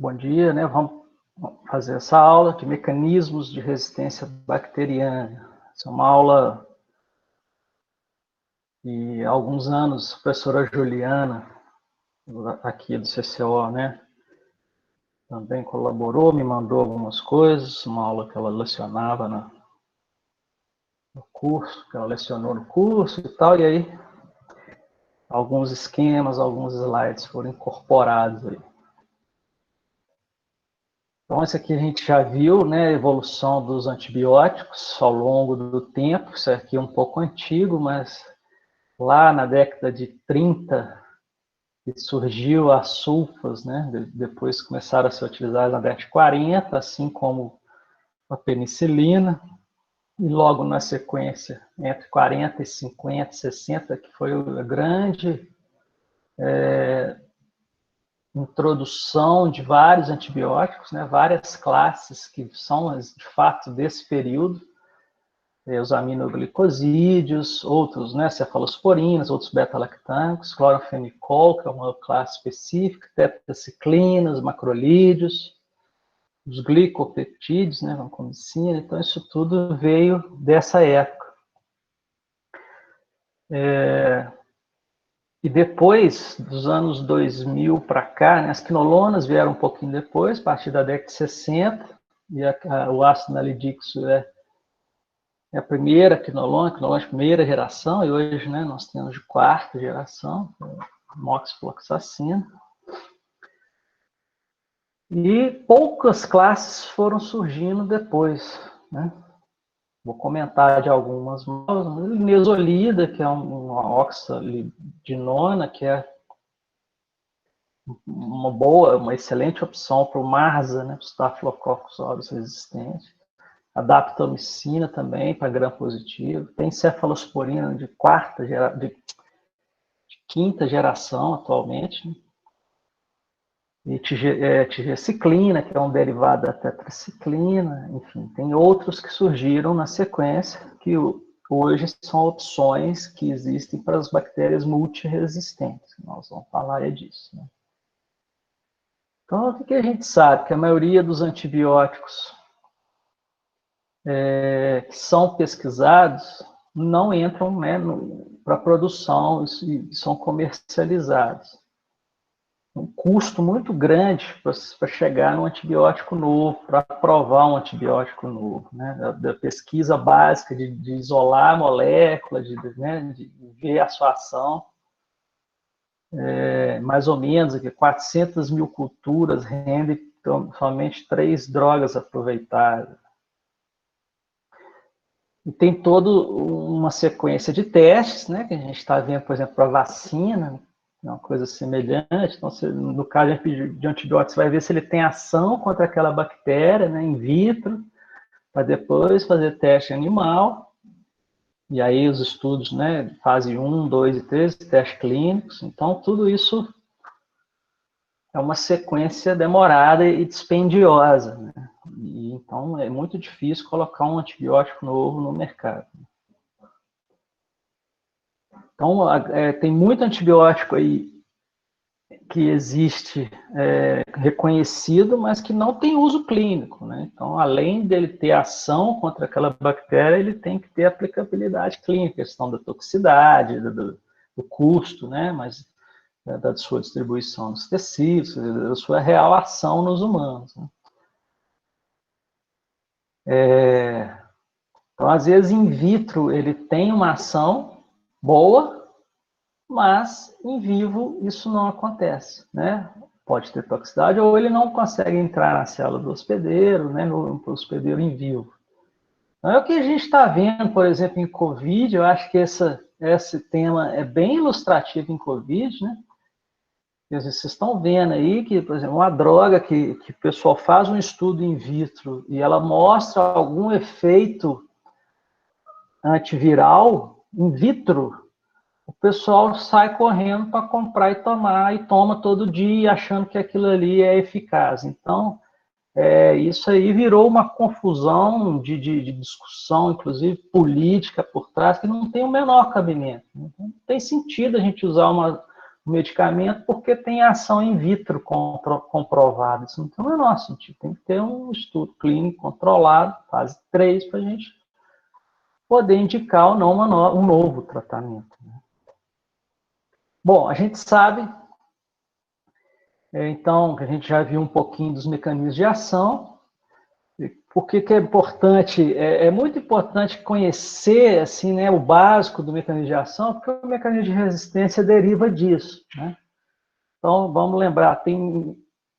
Bom dia, né? Vamos fazer essa aula de mecanismos de resistência bacteriana. Essa é uma aula que há alguns anos a professora Juliana, aqui do CCO, né? Também colaborou, me mandou algumas coisas, uma aula que ela lecionava no curso, que ela lecionou no curso e tal, e aí alguns esquemas, alguns slides foram incorporados aí. Então, esse aqui a gente já viu, né, a evolução dos antibióticos ao longo do tempo. Isso aqui é um pouco antigo, mas lá na década de 30, que surgiu as sulfas, né, depois começaram a ser utilizadas na década de 40, assim como a penicilina, e logo na sequência, entre 40 e 50, 60, que foi a grande introdução de vários antibióticos, né, várias classes que são, de fato, desse período, os aminoglicosídeos, outros, né, cefalosporinas, outros beta-lactâmicos, clorofenicol, que é uma classe específica, tetraciclinas, macrolídeos, os glicopeptídeos, né, vancomicina, então isso tudo veio dessa época. E depois, dos anos 2000 para cá, né, as quinolonas vieram um pouquinho depois, a partir da década de 60, e o ácido nalidíxo é a primeira quinolona de primeira geração, e hoje, né, nós temos de quarta geração, moxifloxacina. E poucas classes foram surgindo depois, né? Vou comentar de algumas. Linezolida, que é uma oxalidinona, que é uma excelente opção para o MARSA, né, Staphylococcus aureus resistente. A daptomicina também, para gram positivo. Tem cefalosporina de quinta geração atualmente. Né? E tigeciclina, que é um derivado da tetraciclina. Enfim, tem outros que surgiram na sequência, que hoje são opções que existem para as bactérias multiresistentes. Nós vamos falar disso. Né? Então, o que a gente sabe? Que a maioria dos antibióticos que são pesquisados não entram, né, para produção e são comercializados. Um custo muito grande para chegar num antibiótico novo, para aprovar um antibiótico novo. Né? Da pesquisa básica de isolar a molécula, de ver a sua ação. Mais ou menos aqui, 400 mil culturas rendem somente 3 drogas aproveitadas. E tem toda uma sequência de testes, né, que a gente está vendo, por exemplo, para vacina, uma coisa semelhante. Então, no caso de antibióticos, você vai ver se ele tem ação contra aquela bactéria, né, in vitro, para depois fazer teste animal. E aí os estudos, né, fase 1, 2 e 3, testes clínicos. Então, tudo isso é uma sequência demorada e dispendiosa, né? E, então, é muito difícil colocar um antibiótico novo no mercado. Então, tem muito antibiótico aí que existe reconhecido, mas que não tem uso clínico, né? Então, além dele ter ação contra aquela bactéria, ele tem que ter aplicabilidade clínica, questão da toxicidade, do custo, né? Mas da sua distribuição nos tecidos, da sua real ação nos humanos. Né? Então, às vezes, in vitro, ele tem uma ação boa, mas em vivo isso não acontece, né? Pode ter toxicidade, ou ele não consegue entrar na célula do hospedeiro, né, no hospedeiro em vivo. Então, é o que a gente está vendo, por exemplo, em Covid. Eu acho que esse tema é bem ilustrativo em Covid, né? Vocês estão vendo aí que, por exemplo, uma droga que o pessoal faz um estudo in vitro e ela mostra algum efeito antiviral in vitro, o pessoal sai correndo para comprar e tomar, e toma todo dia achando que aquilo ali é eficaz. Então, isso aí virou uma confusão de discussão, inclusive política por trás, que não tem o menor cabimento. Não tem sentido a gente usar o medicamento porque tem ação in vitro comprovada. Isso não tem o menor sentido. Tem que ter um estudo clínico controlado, fase 3, para a gente poder indicar ou não um novo tratamento. Bom, a gente sabe, então, que a gente já viu um pouquinho dos mecanismos de ação. Por que é importante? É muito importante conhecer assim, né, o básico do mecanismo de ação, porque o mecanismo de resistência deriva disso. Né? Então, vamos lembrar, tem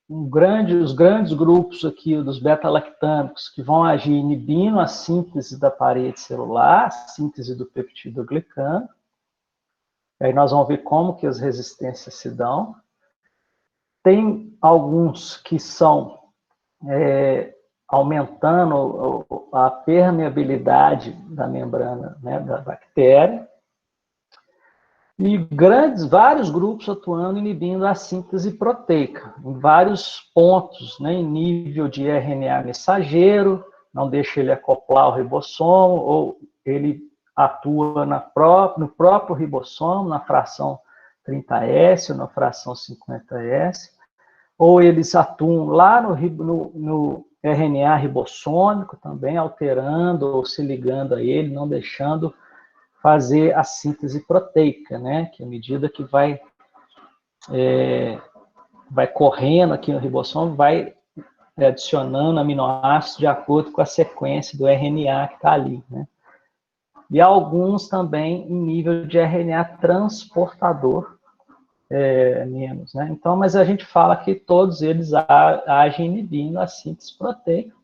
os grandes grupos aqui dos beta-lactâmicos que vão agir inibindo a síntese da parede celular, a síntese do peptidoglicano. Aí nós vamos ver como que as resistências se dão. Tem alguns que são aumentando a permeabilidade da membrana, né, da bactéria, e vários grupos atuando inibindo a síntese proteica, em vários pontos, né, em nível de RNA mensageiro, não deixa ele acoplar o ribossomo, ou ele atua no próprio ribossomo, na fração 30S ou na fração 50S, ou eles atuam lá no RNA ribossômico também, alterando ou se ligando a ele, não deixando fazer a síntese proteica, né? Que à medida que vai correndo aqui no ribossomo, vai adicionando aminoácidos de acordo com a sequência do RNA que está ali, né? E alguns também em nível de RNA transportador, menos, né? Então, mas a gente fala que todos eles agem inibindo a síntese proteica.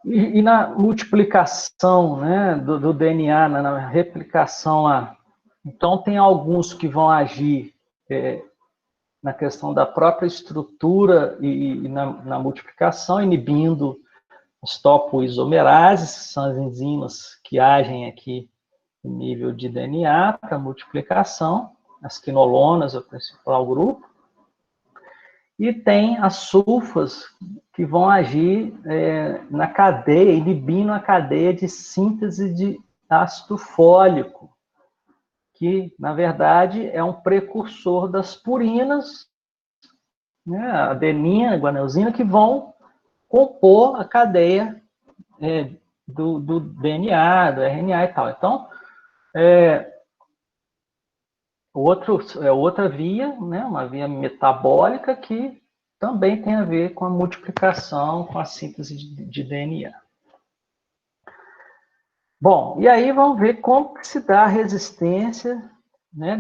E na multiplicação, né, do DNA, na replicação lá, então tem alguns que vão agir na questão da própria estrutura e na multiplicação, inibindo as topoisomerases, que são as enzimas que agem aqui no nível de DNA para multiplicação. As quinolonas é o principal grupo. E tem as sulfas que vão agir na cadeia, inibindo a cadeia de síntese de ácido fólico, que, na verdade, é um precursor das purinas, né, a adenina, a guanosina, que vão compor a cadeia do DNA, do RNA e tal. Então, outra via, né, uma via metabólica que também tem a ver com a multiplicação, com a síntese de DNA. Bom, e aí vamos ver como que se dá a resistência, né,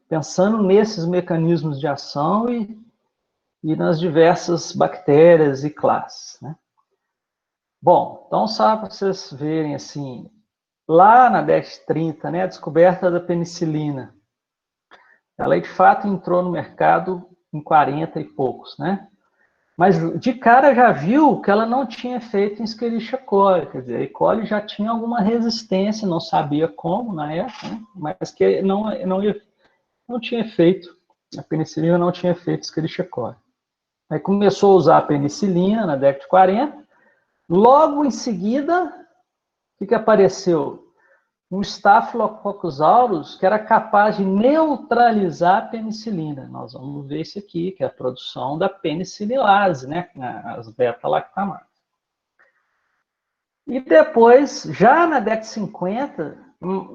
pensando nesses mecanismos de ação e nas diversas bactérias e classes. Né? Bom, então só para vocês verem assim, lá na década de 30, né, a descoberta da penicilina, ela de fato entrou no mercado em 40 e poucos, né? Mas de cara já viu que ela não tinha efeito em Escherichia coli, quer dizer, a E. coli já tinha alguma resistência, não sabia como na época, né? Mas que não tinha efeito, a penicilina não tinha efeito em Escherichia coli. Aí começou a usar a penicilina na década de 40, logo em seguida, o que apareceu? Um Staphylococcus aureus que era capaz de neutralizar a penicilina. Nós vamos ver isso aqui, que é a produção da penicililase, né? As beta-lactamases. E depois, já na década de 50,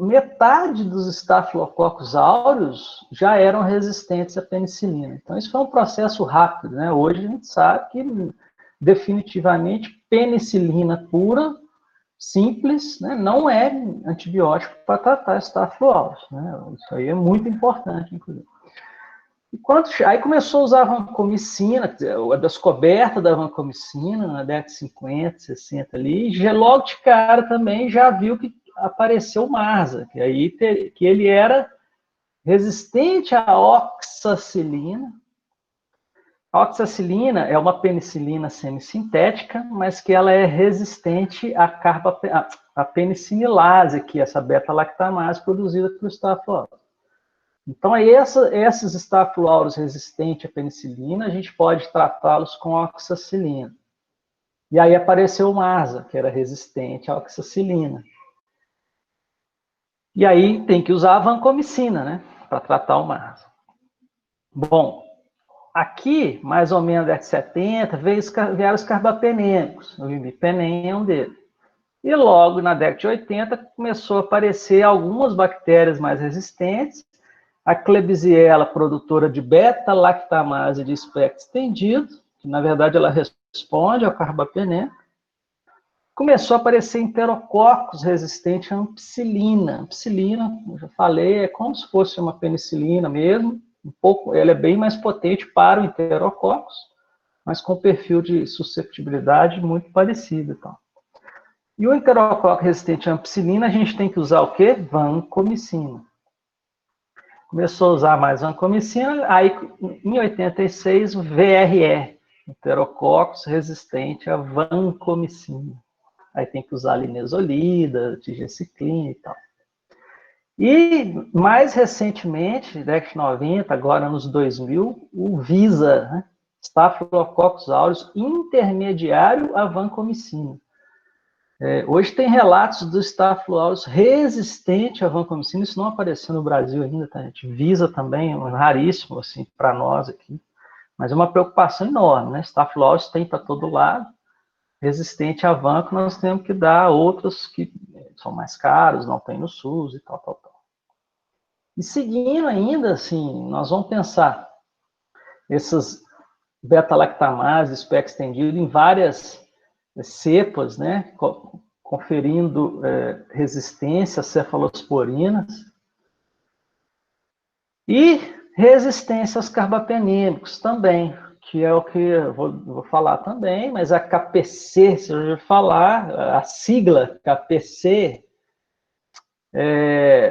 metade dos Staphylococcus aureus já eram resistentes à penicilina. Então, isso foi um processo rápido, né? Hoje a gente sabe que, definitivamente, penicilina pura, simples, né, não é antibiótico para tratar Staphylo aureus. Né? Isso aí é muito importante, inclusive. Aí começou a usar a vancomicina, a descoberta da vancomicina na década de 50, 60 ali, e logo de cara também já viu que apareceu o Marza, que ele era resistente à oxacilina. A oxacilina é uma penicilina semissintética, mas que ela é resistente à penicililase, que é essa beta-lactamase produzida pelo Staphylo aureus. Então, esses Staphylo aureus resistentes à penicilina, a gente pode tratá-los com oxacilina. E aí apareceu o Marza, que era resistente à oxacilina. E aí tem que usar a vancomicina, né, para tratar o marzo. Bom, aqui, mais ou menos na década de 70, vieram os carbapenêmicos, o imipenem é um deles. E logo na década de 80 começou a aparecer algumas bactérias mais resistentes, a Klebsiella, produtora de beta-lactamase de espectro estendido, que na verdade ela responde ao carbapenema. Começou a aparecer enterococos resistentes à ampicilina. Ampicilina, como já falei, é como se fosse uma penicilina mesmo, um pouco, ela é bem mais potente para o enterococos, mas com perfil de susceptibilidade muito parecido. Então. E o enterococo resistente à ampicilina, a gente tem que usar o quê? Vancomicina. Começou a usar mais vancomicina, aí em 86 o VRE, enterococos resistente à vancomicina. Aí tem que usar linezolida, tigenciclina e tal. E mais recentemente, década de 90, agora nos 2000, o VISA, né? Staphylococcus aureus intermediário à vancomicina. Hoje tem relatos do Staphylococcus resistente à vancomicina, isso não apareceu no Brasil ainda, tá, gente? VISA também, raríssimo, assim, para nós aqui, mas é uma preocupação enorme, né? Staphylococcus tem para todo lado, resistente a vanco, nós temos que dar outros que são mais caros, não tem no SUS e tal, tal, tal. E seguindo ainda, assim, nós vamos pensar essas beta-lactamase, espectro estendido, em várias cepas, né, conferindo resistência a cefalosporinas e resistência aos carbapenêmicos também, que é o que eu vou falar também, mas a KPC, se eu falar, a sigla KPC,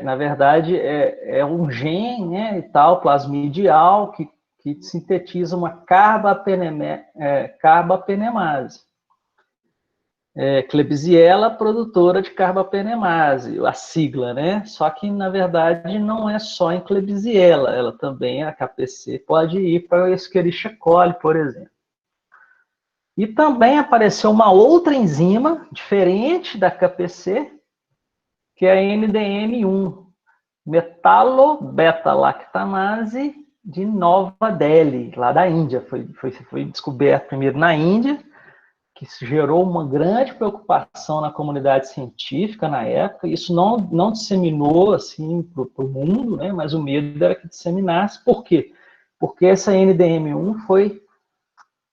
na verdade, é um gene, né, e tal, plasmidial, que sintetiza uma carbapenemase. Klebsiella, produtora de carbapenemase, a sigla, né? Só que, na verdade, não é só em Klebsiella, ela também, a KPC, pode ir para o Escherichia coli, por exemplo. E também apareceu uma outra enzima, diferente da KPC, que é a NDM1, metalobeta-lactamase de Nova Delhi, lá da Índia. Foi descoberto primeiro na Índia, que gerou uma grande preocupação na comunidade científica na época. Isso não disseminou assim para o mundo, né? Mas o medo era que disseminasse. Por quê? Porque essa NDM1 foi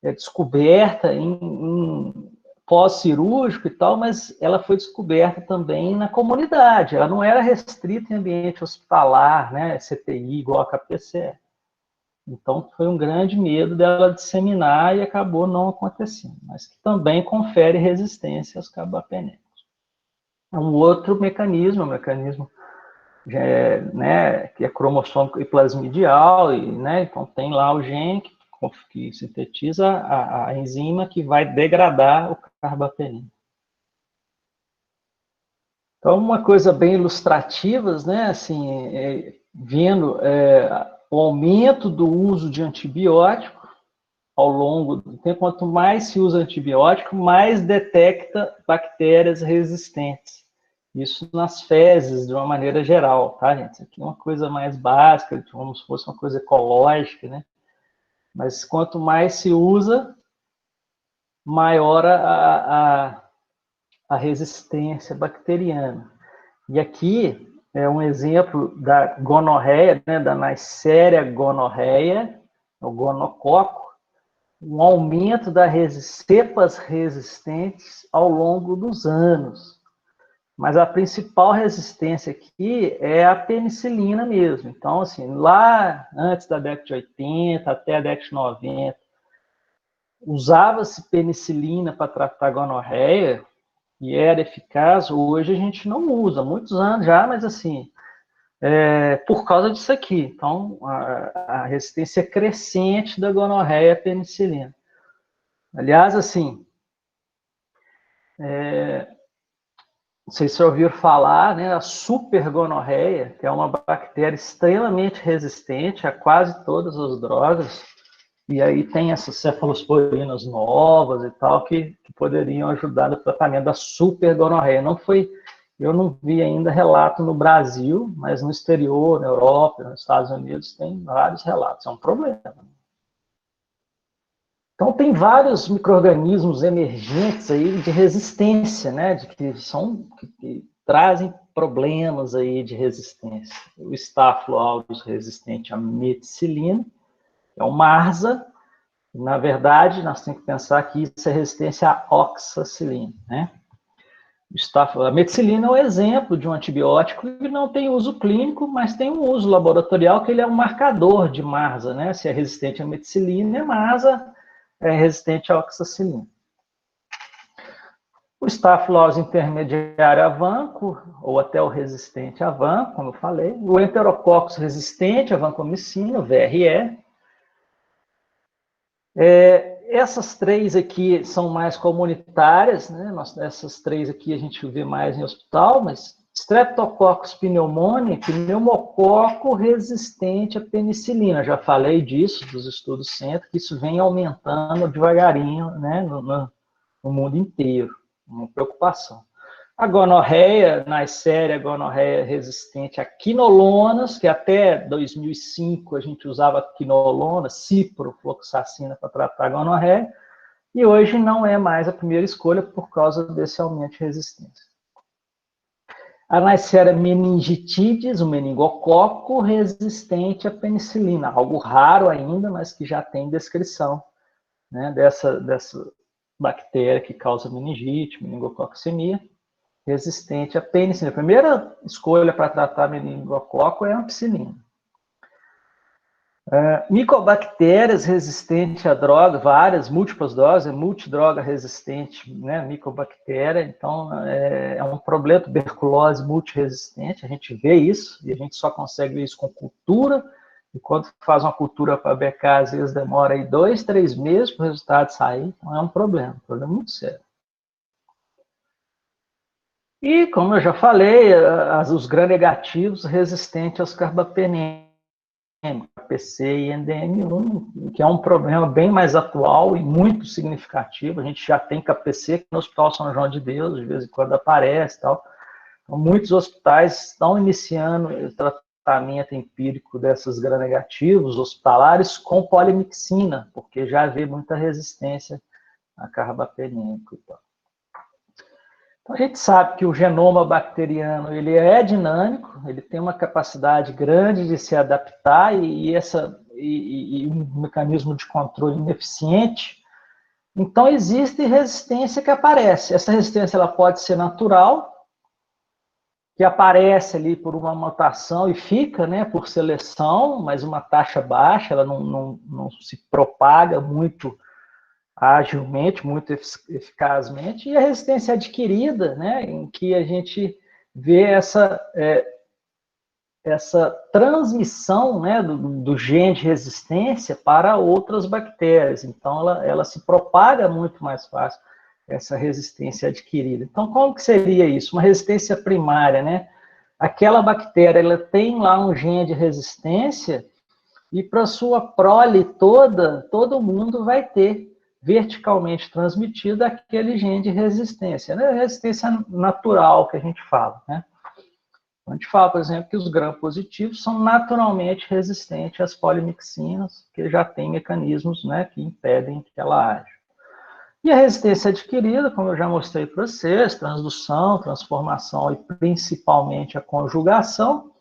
descoberta em pós-cirúrgico e tal, mas ela foi descoberta também na comunidade. Ela não era restrita em ambiente hospitalar, né? CTI, igual a KPCE. Então, foi um grande medo dela disseminar e acabou não acontecendo, mas que também confere resistência aos carbapenêmicos. É um outro mecanismo, né, que é cromossômico e plasmidial, e, né, então tem lá o gene que sintetiza a enzima que vai degradar o carbapenêmico. Então, uma coisa bem ilustrativa, né, assim, vendo o aumento do uso de antibiótico ao longo do tempo, quanto mais se usa antibiótico, mais detecta bactérias resistentes. Isso nas fezes, de uma maneira geral, tá, gente? Isso aqui é uma coisa mais básica, como se fosse uma coisa ecológica, né? Mas quanto mais se usa, maior a resistência bacteriana. E aqui é um exemplo da gonorreia, né, da Neisseria gonorreia, o gonococo, um aumento das cepas resistentes ao longo dos anos. Mas a principal resistência aqui é a penicilina mesmo. Então, assim, lá antes da década de 80 até a década de 90, usava-se penicilina para tratar gonorreia e era eficaz. Hoje a gente não usa, muitos anos já, mas assim, por causa disso aqui. Então, a resistência crescente da gonorreia à penicilina. Aliás, assim, não sei se você ouviram falar, né, a supergonorreia, que é uma bactéria extremamente resistente a quase todas as drogas, e aí tem essas cefalosporinas novas e tal, que poderiam ajudar no tratamento da supergonorreia. Não foi Eu não vi ainda relato no Brasil, mas no exterior, na Europa, nos Estados Unidos, tem vários relatos. É um problema. Então, tem vários micro-organismos emergentes aí de resistência, né? Que trazem problemas aí de resistência. O Staphylo aureus resistente à meticilina, é o MARSA. Na verdade, nós temos que pensar que isso é resistência à oxacilina, né? A meticilina é um exemplo de um antibiótico que não tem uso clínico, mas tem um uso laboratorial, que ele é um marcador de MARSA, né? Se é resistente à meticilina, MARSA é resistente à oxacilina. O Staphylo aureus intermediário a vanco, ou até o resistente a vanco, como eu falei. O Enterococcus resistente a vancomicina, o VRE. Essas três aqui são mais comunitárias, né? Essas três aqui a gente vê mais em hospital, mas Streptococcus pneumoniae, pneumococo resistente à penicilina. Já falei disso, dos estudos centro, que isso vem aumentando devagarinho, né? No mundo inteiro. Uma preocupação. A gonorreia, Neisseria gonorreia resistente a quinolonas, que até 2005 a gente usava quinolona, ciprofloxacina para tratar a gonorreia, e hoje não é mais a primeira escolha por causa desse aumento de resistência. A Neisseria meningitidis, o meningococo resistente à penicilina, algo raro ainda, mas que já tem descrição, né, dessa bactéria que causa meningite, meningococcemia, resistente à penicilina. A primeira escolha para tratar meningococo é a ampicilina. Micobactérias resistentes a droga, várias, múltiplas doses, multidroga resistente, né, micobactéria, então é um problema, tuberculose multiresistente, a gente vê isso, e a gente só consegue ver isso com cultura, e quando faz uma cultura para BK, às vezes demora aí 2, 3 meses para o resultado sair, então é um problema muito sério. E, como eu já falei, os gram-negativos resistentes aos carbapenêmicos, PC e NDM1, que é um problema bem mais atual e muito significativo. A gente já tem KPC no Hospital São João de Deus, de vez em quando aparece e tal. Então, muitos hospitais estão iniciando o tratamento empírico desses gram-negativos hospitalares com polimixina, porque já havia muita resistência a carbapenêmico e tal. Então, a gente sabe que o genoma bacteriano ele é dinâmico, ele tem uma capacidade grande de se adaptar e um mecanismo de controle ineficiente. Então, existe resistência que aparece. Essa resistência ela pode ser natural, que aparece ali por uma mutação e fica, né, por seleção, mas uma taxa baixa, ela não se propaga muito agilmente, muito eficazmente, e a resistência adquirida, né, em que a gente vê essa transmissão, né, do gene de resistência para outras bactérias. Então, ela se propaga muito mais fácil, essa resistência adquirida. Então, como que seria isso? Uma resistência primária, né? Aquela bactéria, ela tem lá um gene de resistência e para sua prole toda, todo mundo vai ter verticalmente transmitido aquele gene de resistência, né? Resistência natural que a gente fala, né? A gente fala, por exemplo, que os gram-positivos são naturalmente resistentes às polimixinas, que já tem mecanismos, né, que impedem que ela aja. E a resistência adquirida, como eu já mostrei para vocês, transdução, transformação e principalmente a conjugação,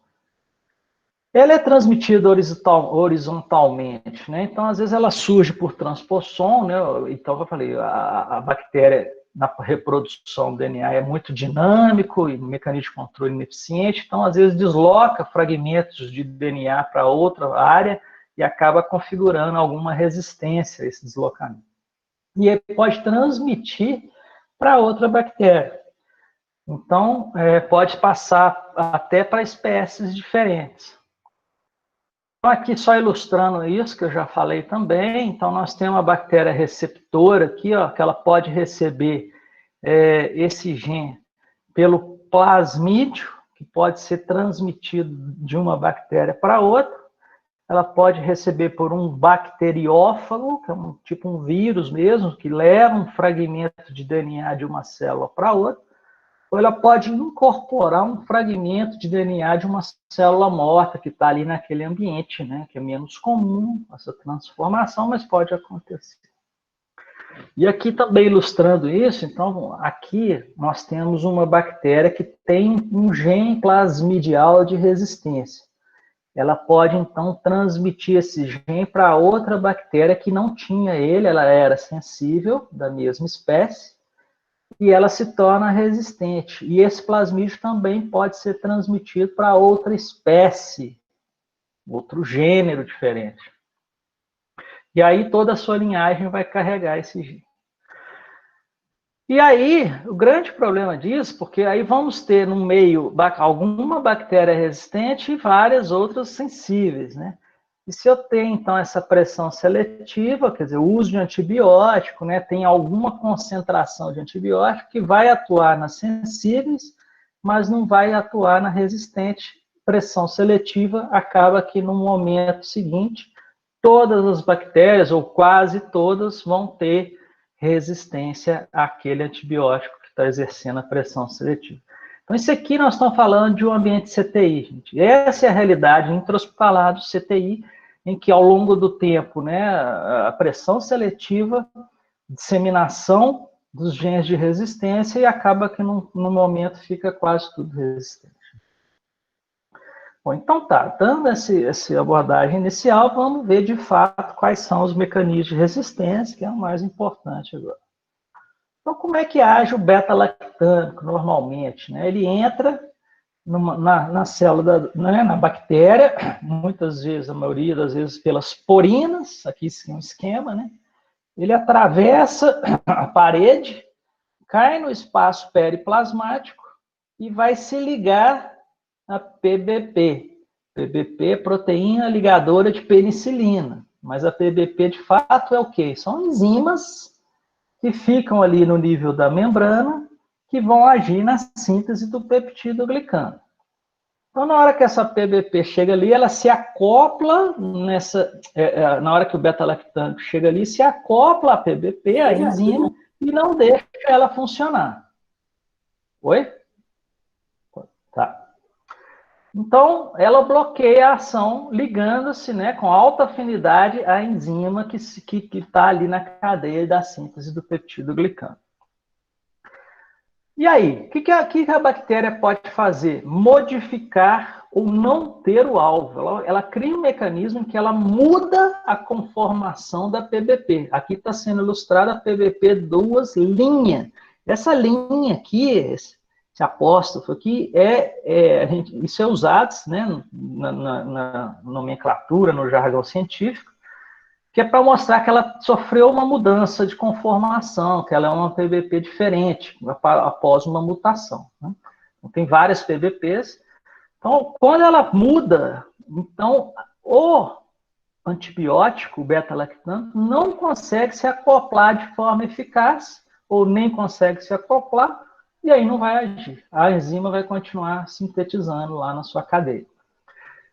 ela é transmitida horizontalmente, né? Então, às vezes, ela surge por transposon, né? Então, eu falei, a bactéria na reprodução do DNA é muito dinâmico e o mecanismo de controle ineficiente, então, às vezes, desloca fragmentos de DNA para outra área e acaba configurando alguma resistência a esse deslocamento. E aí pode transmitir para outra bactéria. Então, pode passar até para espécies diferentes. Então, aqui só ilustrando isso, que eu já falei também, então nós temos uma bactéria receptora aqui, ó, que ela pode receber esse gene pelo plasmídio, que pode ser transmitido de uma bactéria para outra, ela pode receber por um bacteriófago, que é tipo um vírus mesmo, que leva um fragmento de DNA de uma célula para outra, ou ela pode incorporar um fragmento de DNA de uma célula morta que está ali naquele ambiente, né? Que é menos comum essa transformação, mas pode acontecer. E aqui também ilustrando isso, então aqui nós temos uma bactéria que tem um gene plasmidial de resistência. Ela pode então transmitir esse gene para outra bactéria que não tinha ele, ela era sensível, da mesma espécie, e ela se torna resistente. E esse plasmídio também pode ser transmitido para outra espécie, outro gênero diferente. E aí toda a sua linhagem vai carregar esse gene. E aí, o grande problema disso, porque aí vamos ter no meio alguma bactéria resistente e várias outras sensíveis, né? E se eu tenho, então, essa pressão seletiva, quer dizer, o uso de antibiótico, né, tem alguma concentração de antibiótico que vai atuar nas sensíveis, mas não vai atuar na resistente. Pressão seletiva acaba que no momento seguinte, todas as bactérias, ou quase todas, vão ter resistência àquele antibiótico que está exercendo a pressão seletiva. Então, isso aqui nós estamos falando de um ambiente CTI, gente. Essa é a realidade intra-hospitalar do CTI, em que ao longo do tempo, né, a pressão seletiva, disseminação dos genes de resistência e acaba que no momento fica quase tudo resistente. Bom, então tá, dando essa abordagem inicial, vamos ver de fato quais são os mecanismos de resistência, que é o mais importante agora. Então, como é que age o beta-lactâmico normalmente? Né? Ele entra na célula, né, na bactéria, muitas vezes, a maioria das vezes, pelas porinas, aqui é um esquema, né? Ele atravessa a parede, cai no espaço periplasmático e vai se ligar a PBP. PBP é proteína ligadora de penicilina, mas a PBP de fato é o quê? São enzimas que ficam ali no nível da membrana que vão agir na síntese do peptídeo glicano. Então, na hora que essa PBP chega ali, ela se acopla na hora que o beta-lactâmico chega ali, se acopla a PBP, a enzima, e não deixa ela funcionar. Oi? Tá. Então, ela bloqueia a ação, ligando-se, né, com alta afinidade à enzima que está ali na cadeia da síntese do peptídeo glicano. E aí, o que a bactéria pode fazer? Modificar ou não ter o alvo. Ela cria um mecanismo em que ela muda a conformação da PBP. Aqui está sendo ilustrada a PBP duas linhas. Essa linha aqui, esse apóstrofo aqui, isso é usado, né, na nomenclatura, no jargão científico, que é para mostrar que ela sofreu uma mudança de conformação, que ela é uma PBP diferente após uma mutação. Né? Então, tem várias PBPs. Então, quando ela muda, então o antibiótico, o beta-lactâmico, não consegue se acoplar de forma eficaz, ou nem consegue se acoplar, e aí não vai agir. A enzima vai continuar sintetizando lá na sua cadeia.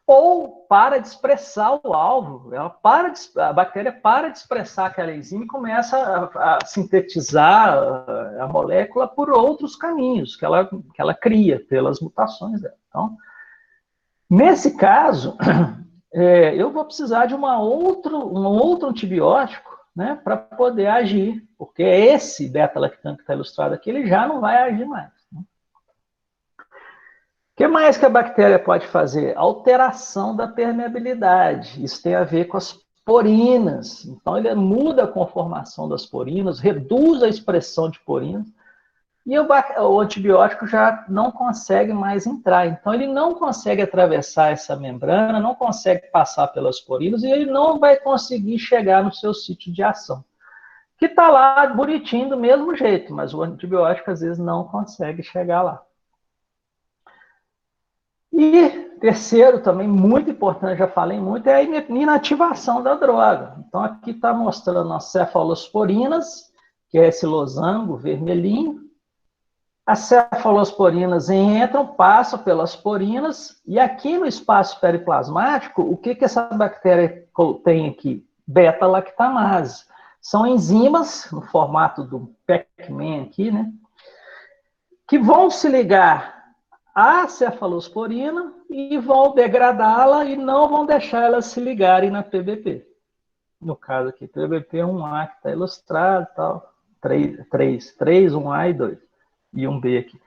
Ou para de expressar o alvo, a bactéria para de expressar aquela enzima e começa a sintetizar a molécula por outros caminhos que ela cria pelas mutações dela. Então, nesse caso, eu vou precisar de um outro antibiótico, né, para poder agir, porque esse beta-lactâmico que está ilustrado aqui, ele já não vai agir mais. O que mais que a bactéria pode fazer? Alteração da permeabilidade. Isso tem a ver com as porinas. Então, ele muda a conformação das porinas, reduz a expressão de porinas, e o antibiótico já não consegue mais entrar. Então, ele não consegue atravessar essa membrana, não consegue passar pelas porinas, e ele não vai conseguir chegar no seu sítio de ação. Que está lá bonitinho do mesmo jeito, mas o antibiótico, às vezes, não consegue chegar lá. E terceiro, também muito importante, já falei muito, é a inativação da droga. Então, aqui está mostrando as cefalosporinas, que é esse losango vermelhinho. As cefalosporinas entram, passam pelas porinas, e aqui no espaço periplasmático, o que essa bactéria tem aqui? Beta-lactamase. São enzimas, no formato do Pac-Man aqui, né? que vão se ligar à cefalosporina e vão degradá-la e não vão deixar elas se ligarem na PBP. No caso aqui, PBP 1A que está ilustrado, tal, 3, 1A e 2, e 1B aqui.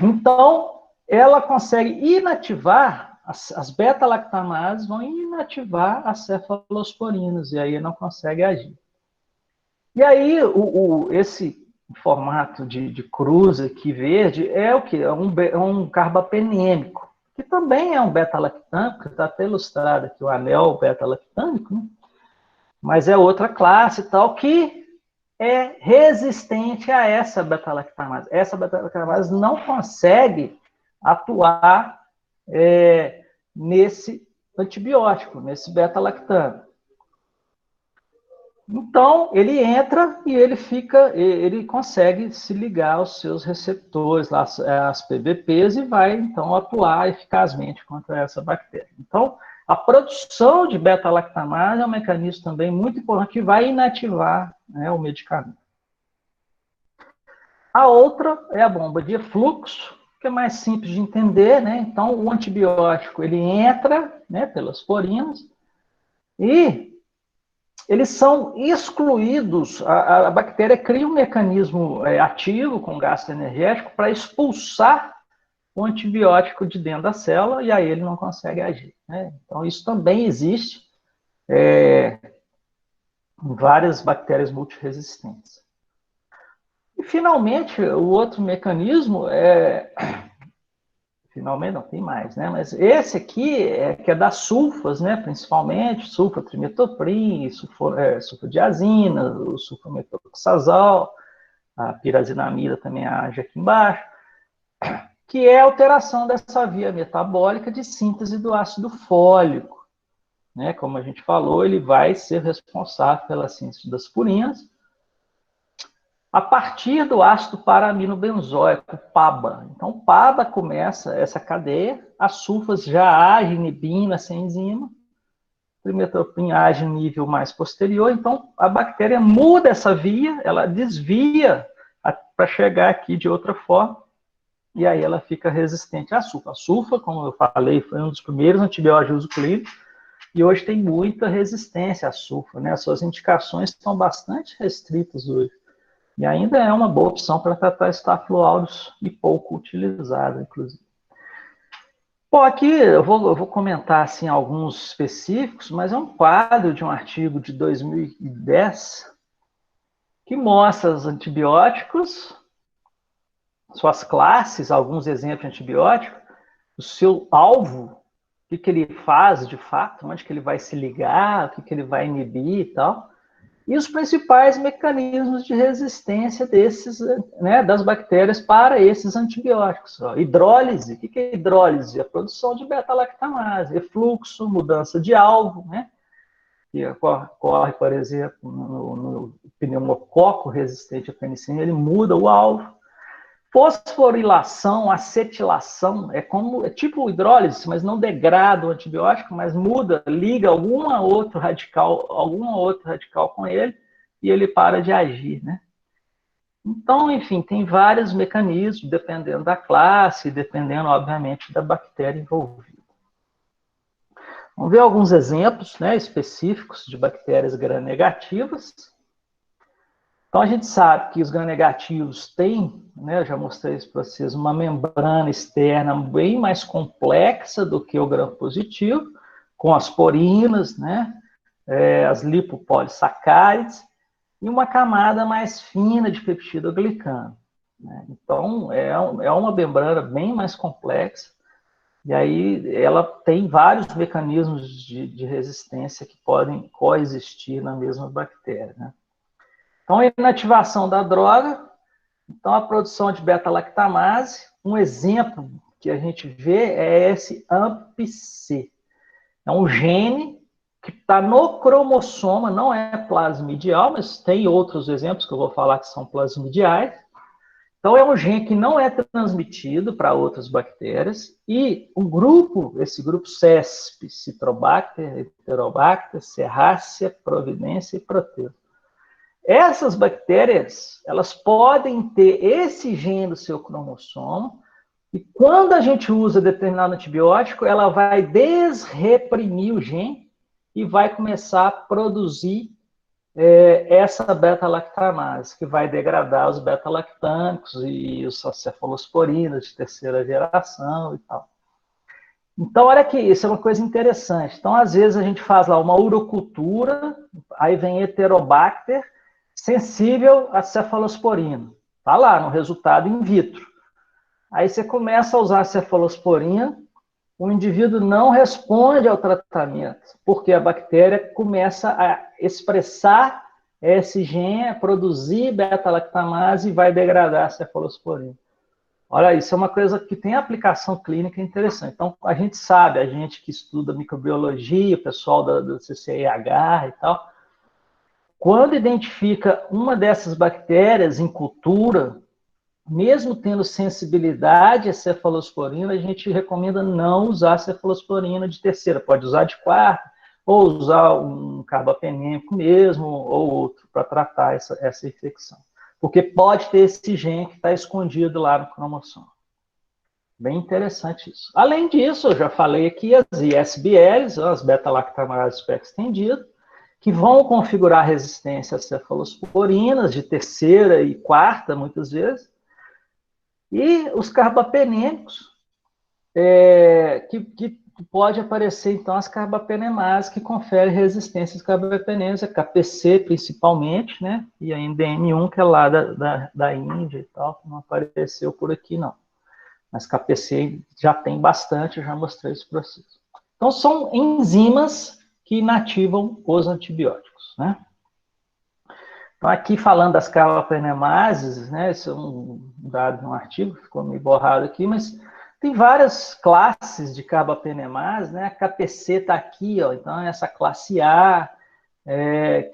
Então, ela consegue inativar, as beta-lactamases vão inativar as cefalosporinas, e aí não consegue agir. E aí, esse formato de cruz aqui verde é o que? É um carbapenêmico, que também é um beta-lactâmico, está até ilustrado aqui o anel beta-lactâmico, né? Mas é outra classe tal, que é resistente a essa beta-lactamase. Essa beta-lactamase não consegue atuar nesse antibiótico, nesse beta-lactano. Então, ele entra e ele consegue se ligar aos seus receptores, lá, as PBPs, e vai, então, atuar eficazmente contra essa bactéria. Então, a produção de beta-lactamase é um mecanismo também muito importante que vai inativar, né, o medicamento. A outra é a bomba de efluxo, que é mais simples de entender, né? Então, o antibiótico, ele entra, né, pelas porinas e eles são excluídos, a bactéria cria um mecanismo ativo com gasto energético para expulsar o antibiótico de dentro da célula e aí ele não consegue agir, né? Então, isso também existe em várias bactérias multiresistentes. E, finalmente, o outro mecanismo finalmente não tem mais, né? Mas esse aqui que é das sulfas, né? Principalmente sulfatrimetopril, sulfadiazina, o sulfametoxazol, a pirazinamida também age aqui embaixo, que é a alteração dessa via metabólica de síntese do ácido fólico, né? Como a gente falou, ele vai ser responsável pela síntese das purinas a partir do ácido para-aminobenzoico, PABA. Então, o PABA começa essa cadeia, as sulfas já agem inibindo essa enzima, o trimetoprim age em nível mais posterior, então a bactéria muda essa via, ela desvia para chegar aqui de outra forma, e aí ela fica resistente à sulfa. A sulfa, como eu falei, foi um dos primeiros antibióticos de uso clínico, e hoje tem muita resistência à sulfa, né? As suas indicações estão bastante restritas hoje. E ainda é uma boa opção para tratar Staphylo aureus e pouco utilizada, inclusive. Bom, aqui eu vou comentar assim, alguns específicos, mas é um quadro de um artigo de 2010 que mostra os antibióticos, suas classes, alguns exemplos de antibiótico, o seu alvo, o que ele faz de fato, onde que ele vai se ligar, o que ele vai inibir e tal. E os principais mecanismos de resistência desses, né, das bactérias para esses antibióticos. Ó, hidrólise, o que é hidrólise? A produção de beta-lactamase, efluxo, mudança de alvo, né, que ocorre, por exemplo, no pneumococo resistente à penicilina, ele muda o alvo. Fosforilação, acetilação, é tipo hidrólise, mas não degrada o antibiótico, mas muda, liga algum outro radical com ele, e ele para de agir, né? Então, enfim, tem vários mecanismos, dependendo da classe, dependendo, obviamente, da bactéria envolvida. Vamos ver alguns exemplos, né, específicos de bactérias gram-negativas. Então, a gente sabe que os gram-negativos têm, né, eu já mostrei isso para vocês, uma membrana externa bem mais complexa do que o gram-positivo, com as porinas, né, as lipopolissacárides, e uma camada mais fina de peptidoglicano, né? Então, é uma membrana bem mais complexa, e aí ela tem vários mecanismos de resistência que podem coexistir na mesma bactéria, né? Então, a inativação da droga, então a produção de beta-lactamase, um exemplo que a gente vê é esse AMP-C. É um gene que está no cromossoma, não é plasmidial, mas tem outros exemplos que eu vou falar que são plasmidiais. Então, é um gene que não é transmitido para outras bactérias, e esse grupo CESP, Citrobacter, Enterobacter, Serrácea, Providência e Proteus, Essas bactérias, elas podem ter esse gene do seu cromossomo, e quando a gente usa determinado antibiótico, ela vai desreprimir o gene e vai começar a produzir essa beta-lactamase, que vai degradar os beta-lactâmicos e as cefalosporinas de terceira geração e tal. Então, olha que isso é uma coisa interessante. Então, às vezes, a gente faz lá uma urocultura, aí vem Heterobacter, sensível a cefalosporina. Está lá no resultado in vitro. Aí você começa a usar a cefalosporina, o indivíduo não responde ao tratamento, porque a bactéria começa a expressar esse gene, a produzir beta-lactamase e vai degradar a cefalosporina. Olha, isso é uma coisa que tem aplicação clínica interessante. Então, a gente sabe, a gente que estuda microbiologia, o pessoal do CCIH e tal, quando identifica uma dessas bactérias em cultura, mesmo tendo sensibilidade à cefalosporina, a gente recomenda não usar cefalosporina de terceira, pode usar de quarta, ou usar um carbapenêmico mesmo, ou outro, para tratar essa infecção. Porque pode ter esse gene que está escondido lá no cromossomo. Bem interessante isso. Além disso, eu já falei aqui as ISBLs, as beta-lactamase espectro estendido, que vão configurar resistência às cefalosporinas de terceira e quarta, muitas vezes, e os carbapenêmicos, que pode aparecer, então, as carbapenemases, que conferem resistência às carbapenemases, a KPC, principalmente, né? E a NDM1, que é lá da Índia e tal, que não apareceu por aqui, não. Mas KPC já tem bastante, eu já mostrei esse processo. Então, são enzimas que inativam os antibióticos, né? Então, aqui falando das carbapenemases, né? Isso é um dado no artigo, ficou meio borrado aqui, mas tem várias classes de carbapenemase, né? A KPC está aqui, ó, então essa classe A,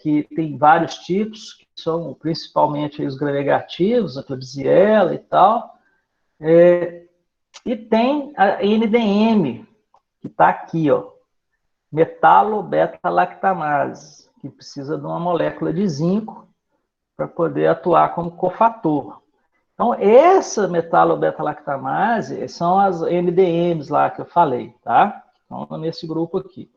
que tem vários tipos, que são principalmente os gram-negativos, a Klebsiella e tal. E tem a NDM, que está aqui, ó, metalobeta-lactamase, que precisa de uma molécula de zinco para poder atuar como cofator. Então, essa metalobeta-lactamase são as NDMs lá que eu falei, tá? Então, nesse grupo aqui.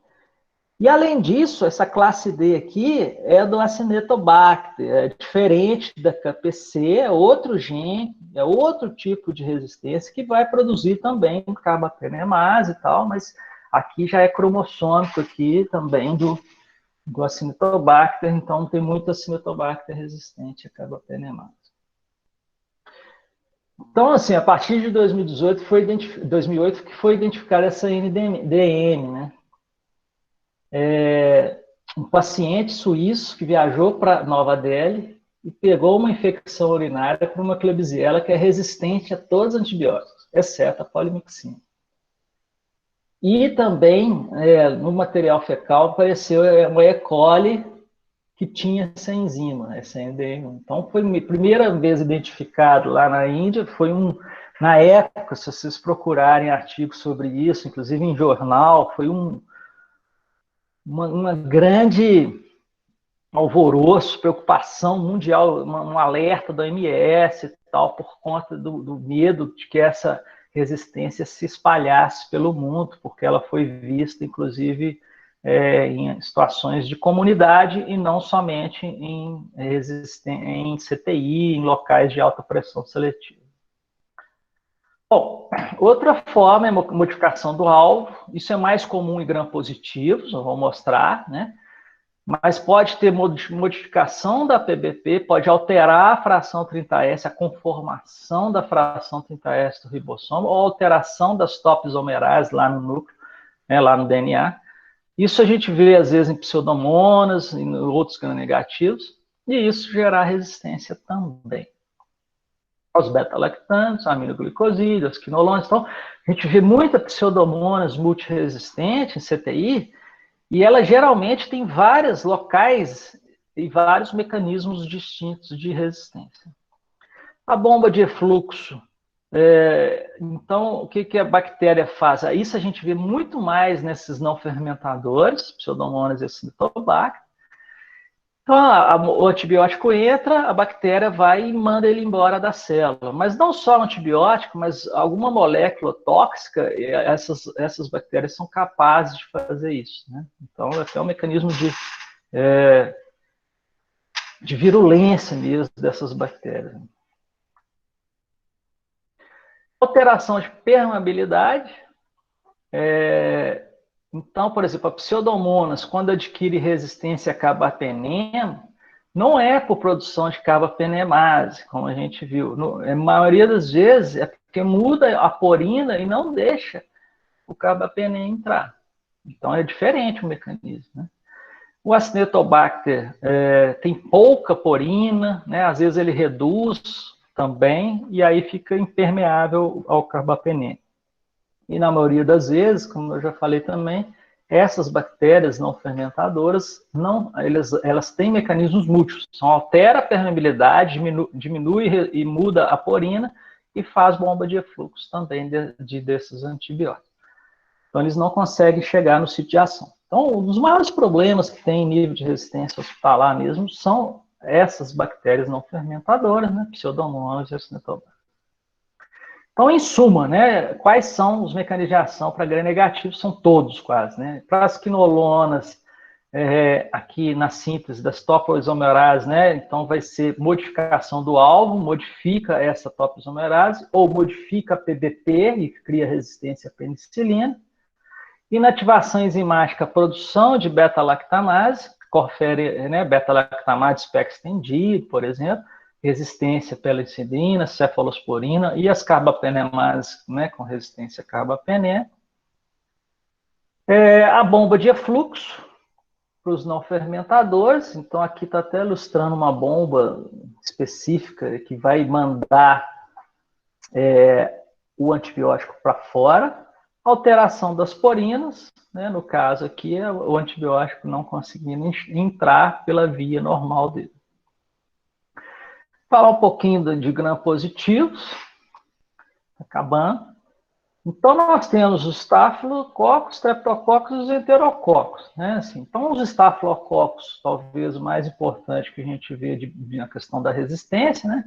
E, além disso, essa classe D aqui é do Acinetobacter, é diferente da KPC, é outro gene, é outro tipo de resistência que vai produzir também carbapenemase e tal, mas aqui já é cromossômico aqui também do Acinetobacter, então tem muito Acinetobacter resistente a carbapenemase. Então, assim, a partir de 2018 2008 que foi identificada essa NDM, né? Um paciente suíço que viajou para Nova Delhi e pegou uma infecção urinária por uma Klebsiella que é resistente a todos os antibióticos, exceto a polimixina. E também, no material fecal, apareceu uma E. coli que tinha essa enzima, essa NDM. Então, foi a primeira vez identificado lá na Índia, na época, se vocês procurarem artigos sobre isso, inclusive em jornal, foi uma grande alvoroço, preocupação mundial, um alerta da OMS e tal, por conta do medo de que essa resistência se espalhasse pelo mundo, porque ela foi vista, inclusive, em situações de comunidade e não somente em CTI, em locais de alta pressão seletiva. Bom, outra forma é modificação do alvo. Isso é mais comum em gram-positivos, eu vou mostrar, né? Mas pode ter modificação da PBP, pode alterar a fração 30S, a conformação da fração 30S do ribossomo, ou alteração das topsomerases lá no núcleo, né, lá no DNA. Isso a gente vê, às vezes, em pseudomonas, em outros gram-negativos, e isso gerar resistência também. Os beta-lactanos, aminoglicosídeos, quinolones. Então, a gente vê muita pseudomonas multiresistente em CTI, e ela geralmente tem vários locais e vários mecanismos distintos de resistência. A bomba de efluxo. Então, o que a bactéria faz? Isso a gente vê muito mais nesses não fermentadores, Pseudomonas e Acinetobacter. Então, o antibiótico entra, a bactéria vai e manda ele embora da célula. Mas não só o antibiótico, mas alguma molécula tóxica, essas bactérias são capazes de fazer isso, né? Então, é até um mecanismo de virulência mesmo dessas bactérias. Alteração de permeabilidade. Então, por exemplo, a Pseudomonas, quando adquire resistência a carbapenema, não é por produção de carbapenemase, como a gente viu. A maioria das vezes é porque muda a porina e não deixa o carbapenema entrar. Então, é diferente o mecanismo, né? O Acinetobacter tem pouca porina, né? Às vezes ele reduz também, e aí fica impermeável ao carbapenema. E na maioria das vezes, como eu já falei também, essas bactérias não fermentadoras, elas têm mecanismos múltiplos. Então, altera a permeabilidade, diminui e muda a porina e faz bomba de efluxo também desses antibióticos. Então, eles não conseguem chegar no sítio de ação. Então, um dos maiores problemas que tem em nível de resistência hospitalar mesmo são essas bactérias não fermentadoras, né? Pseudomonas e Acinetobacter. Então, em suma, né, quais são os mecanismos de ação para gram-negativo? São todos quase, né? Para as quinolonas, aqui na síntese das topoisomerases, né? Então, vai ser modificação do alvo, modifica essa topoisomerase, ou modifica a PBP e cria resistência à penicilina. Inativação enzimática, produção de beta-lactamase, confere, né, beta-lactamase espectro estendido, por exemplo, resistência à penicilina, cefalosporina e as carbapenemases, né, com resistência a carbapenem. A bomba de efluxo para os não fermentadores. Então, aqui está até ilustrando uma bomba específica que vai mandar o antibiótico para fora. Alteração das porinas, né, no caso aqui é o antibiótico não conseguindo entrar pela via normal dele. Falar um pouquinho de gram-positivos, acabando. Então, nós temos os estafilococos, streptococcus e os enterococos, né? Assim, então, os estafilococos, talvez o mais importante que a gente vê na questão da resistência, né?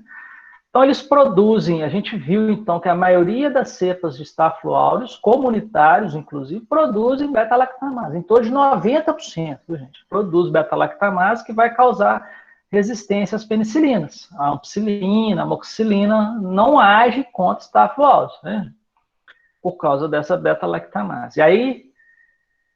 Então, eles produzem, a gente viu, então, que a maioria das cepas de Staphylo aureus, comunitários, inclusive, produzem beta-lactamase. Em torno de 90%, gente, produz beta-lactamase que vai causar resistência às penicilinas. A ampicilina, a amoxicilina não age contra Staphylo aureus, né? Por causa dessa beta-lactamase. E aí,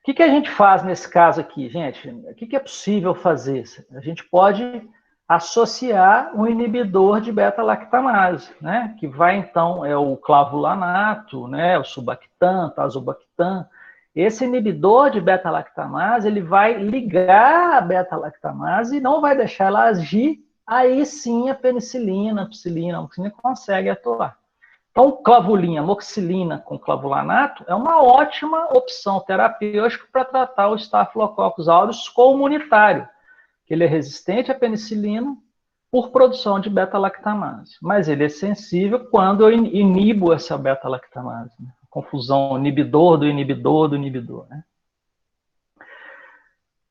o que a gente faz nesse caso aqui, gente? O que é possível fazer? A gente pode associar um inibidor de beta-lactamase, né? Que vai, então, o clavulanato, né? O subactam, tazobactam. Esse inibidor de beta-lactamase, ele vai ligar a beta-lactamase e não vai deixar ela agir, aí sim a penicilina, a ampicilina, a amoxicilina consegue atuar. Então, clavulina, amoxicilina com clavulanato é uma ótima opção terapêutica para tratar o Staphylococcus aureus comunitário, que ele é resistente à penicilina por produção de beta-lactamase. Mas ele é sensível quando eu inibo essa beta-lactamase. Né? Confusão inibidor do inibidor do inibidor. Né?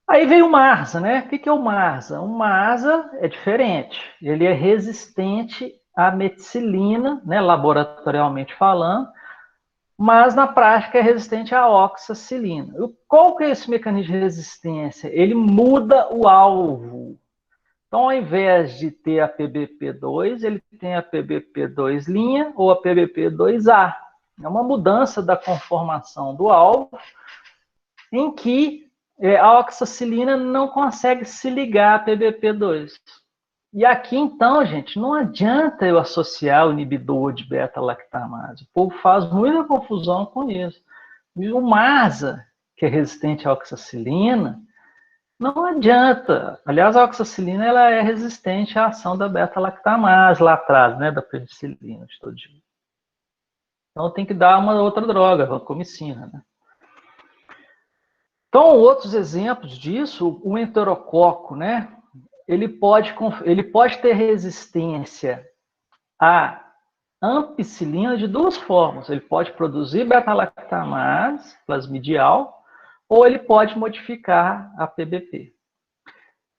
Aí veio o MARSA, né? O que é o MARSA? O MARSA é diferente. Ele é resistente à meticilina, né, laboratorialmente falando, mas na prática é resistente à oxacilina. Qual que é esse mecanismo de resistência? Ele muda o alvo. Então, ao invés de ter a PBP2, ele tem a PBP2' ou a PBP2A. É uma mudança da conformação do alvo, em que a oxacilina não consegue se ligar a PBP2. E aqui, então, gente, não adianta eu associar o inibidor de beta-lactamase. O povo faz muita confusão com isso. E o MARSA, que é resistente à oxacilina, não adianta. Aliás, a oxacilina ela é resistente à ação da beta-lactamase lá atrás, né, da penicilina de todo dia. Então tem que dar uma outra droga, vancomicina, né? Então, outros exemplos disso, o enterococo, né? Ele pode ter resistência à ampicilina de duas formas. Ele pode produzir beta-lactamase plasmidial ou ele pode modificar a PBP.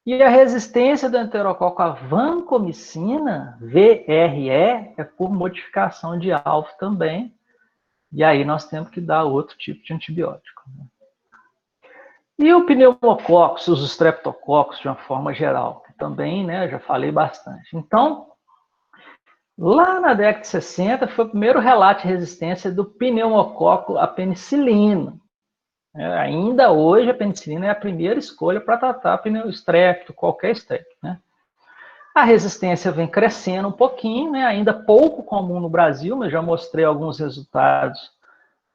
E a resistência do enterococo à vancomicina, VRE, é por modificação de alvo também. E aí nós temos que dar outro tipo de antibiótico. E o pneumococcus, os streptococcus, de uma forma geral, que também, né, já falei bastante. Então, lá na década de 60, foi o primeiro relato de resistência do pneumococo à penicilina. Ainda hoje, a penicilina é a primeira escolha para tratar pneumostrepto, qualquer strepto, né? A resistência vem crescendo um pouquinho, né? Ainda pouco comum no Brasil, mas já mostrei alguns resultados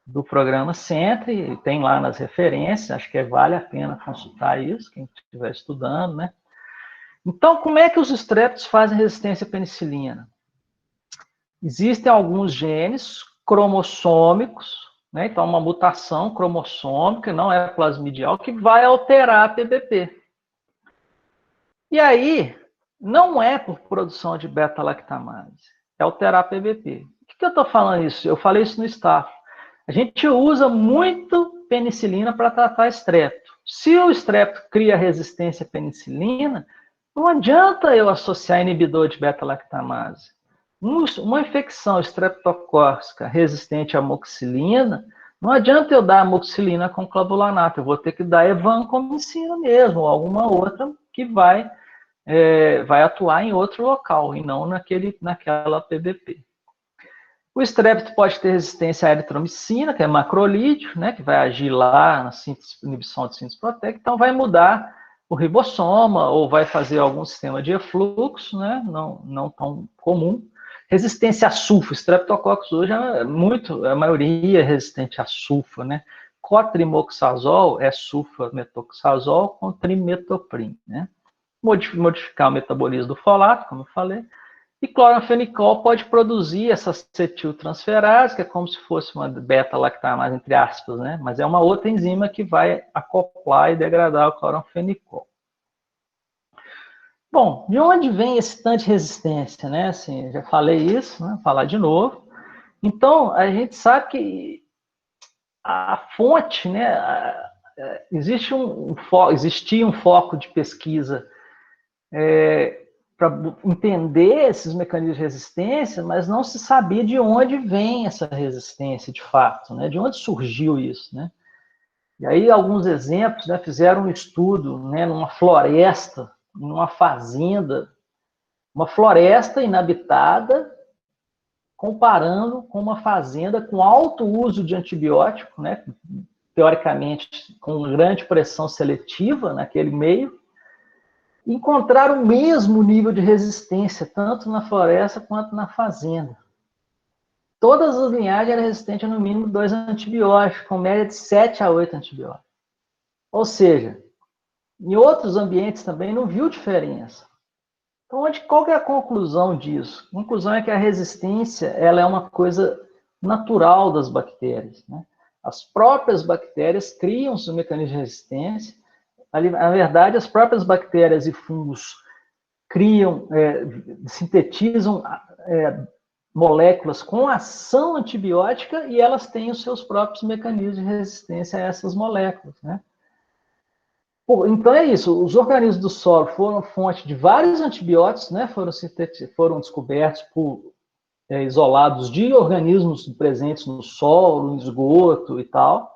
do programa Centre, tem lá nas referências, acho que vale a pena consultar isso, quem estiver estudando, né? Então, como é que os estreptos fazem resistência à penicilina? Existem alguns genes cromossômicos, né? Então, uma mutação cromossômica, não é plasmidial, que vai alterar a PBP. E aí, não é por produção de beta-lactamase, é alterar a PBP. Por que eu estou falando isso? Eu falei isso no staff. A gente usa muito penicilina para tratar estrepto. Se o estrepto cria resistência à penicilina, não adianta eu associar inibidor de beta-lactamase. Uma infecção estreptocócica resistente à amoxicilina, não adianta eu dar amoxicilina com clavulanato, eu vou ter que dar evancomicina mesmo, ou alguma outra que vai atuar em outro local, e não naquela PBP. O estrepto pode ter resistência à eritromicina, que é macrolídeo, né, que vai agir lá na inibição de síntese proteica, então vai mudar o ribossoma, ou vai fazer algum sistema de efluxo, né, não tão comum. Resistência a sulfo, Streptococcus hoje a maioria é resistente a sulfo, né. Cotrimoxazol é sulfametoxazol com trimetoprim, né. Modificar o metabolismo do folato, como eu falei. E cloranfenicol pode produzir essa acetiltransferase, que é como se fosse uma beta-lactamase, entre aspas, né? Mas é uma outra enzima que vai acoplar e degradar o cloranfenicol. Bom, de onde vem esse tanto de resistência, né? Assim, já falei isso, né? Vou falar de novo. Então, a gente sabe que a fonte, né? Existia um foco de pesquisa para entender esses mecanismos de resistência, mas não se sabia de onde vem essa resistência de fato, né? De onde surgiu isso, né? E aí alguns exemplos, né, fizeram um estudo, né, numa floresta, numa fazenda, uma floresta inabitada, comparando com uma fazenda com alto uso de antibiótico, né, teoricamente com grande pressão seletiva naquele meio, encontraram o mesmo nível de resistência, tanto na floresta quanto na fazenda. Todas as linhagens eram resistentes a no mínimo 2 antibióticos, com média de 7 a 8 antibióticos. Ou seja, em outros ambientes também não viu diferença. Então, qual que é a conclusão disso? A conclusão é que a resistência ela é uma coisa natural das bactérias, né? As próprias bactérias criam seus mecanismos de resistência. Na verdade, as próprias bactérias e fungos sintetizam moléculas com ação antibiótica e elas têm os seus próprios mecanismos de resistência a essas moléculas, né? Então é isso, os organismos do solo foram fonte de vários antibióticos, né? Foram descobertos isolados de organismos presentes no solo, no esgoto e tal.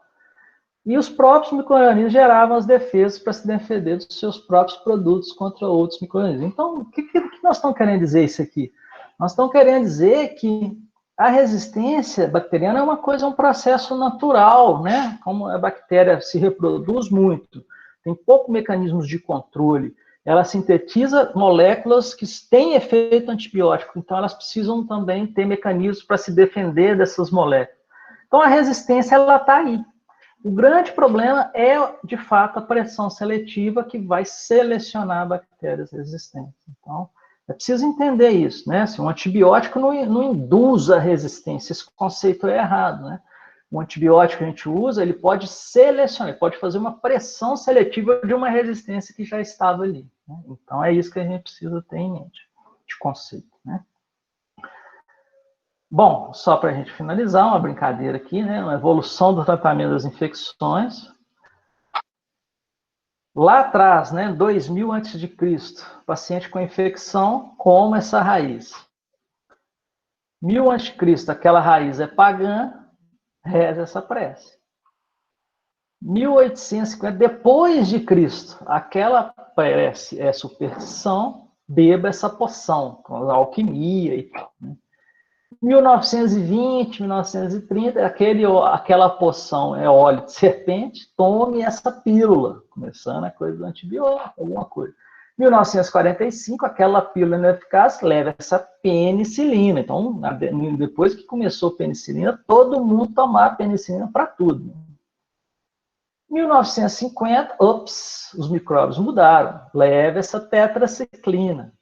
E os próprios micro-organismos geravam as defesas para se defender dos seus próprios produtos contra outros micro-organismos. Então, o que nós estamos querendo dizer isso aqui? Nós estamos querendo dizer que a resistência bacteriana é uma coisa, um processo natural, né? Como a bactéria se reproduz muito, tem poucos mecanismos de controle, ela sintetiza moléculas que têm efeito antibiótico, então elas precisam também ter mecanismos para se defender dessas moléculas. Então a resistência, ela está aí. O grande problema é, de fato, a pressão seletiva que vai selecionar bactérias resistentes. Então, é preciso entender isso, né? Assim, um antibiótico não induz a resistência, esse conceito é errado, né? O antibiótico que a gente usa, ele pode selecionar, ele pode fazer uma pressão seletiva de uma resistência que já estava ali, né? Então, é isso que a gente precisa ter em mente, de conceito, né? Bom, só para a gente finalizar, uma brincadeira aqui, né? Uma evolução do tratamento das infecções. Lá atrás, né, 2000 a.C., paciente com infecção, come essa raiz. 1000 a.C., aquela raiz é pagã, reza essa prece. 1850, depois de Cristo, aquela prece é superstição, beba essa poção, com alquimia e tal. Né? 1920, 1930, aquela poção é óleo de serpente, tome essa pílula, começando a coisa do antibiótico, alguma coisa. 1945, aquela pílula ineficaz leva essa penicilina. Então, depois que começou a penicilina, todo mundo tomava penicilina para tudo. 1950, os micróbios mudaram. Leva essa tetraciclina.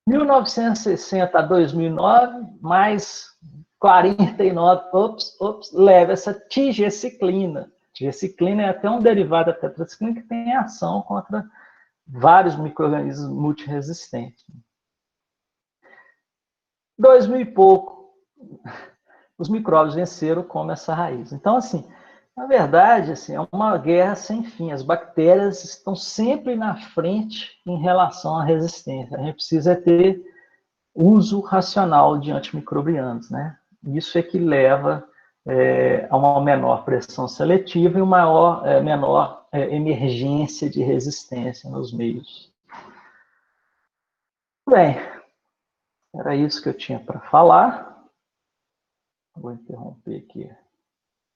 1960 a 2009, mais 49, leva essa tigeciclina. Tigeciclina é até um derivado da tetraciclina que tem ação contra vários micro-organismos multiresistentes. 2000 e pouco, os micróbios venceram como essa raiz. Então, assim, na verdade, assim, é uma guerra sem fim. As bactérias estão sempre na frente em relação à resistência. A gente precisa ter uso racional de antimicrobianos, né? Isso é que leva a uma menor pressão seletiva e uma menor emergência de resistência nos meios. Bem, era isso que eu tinha para falar. Vou interromper aqui.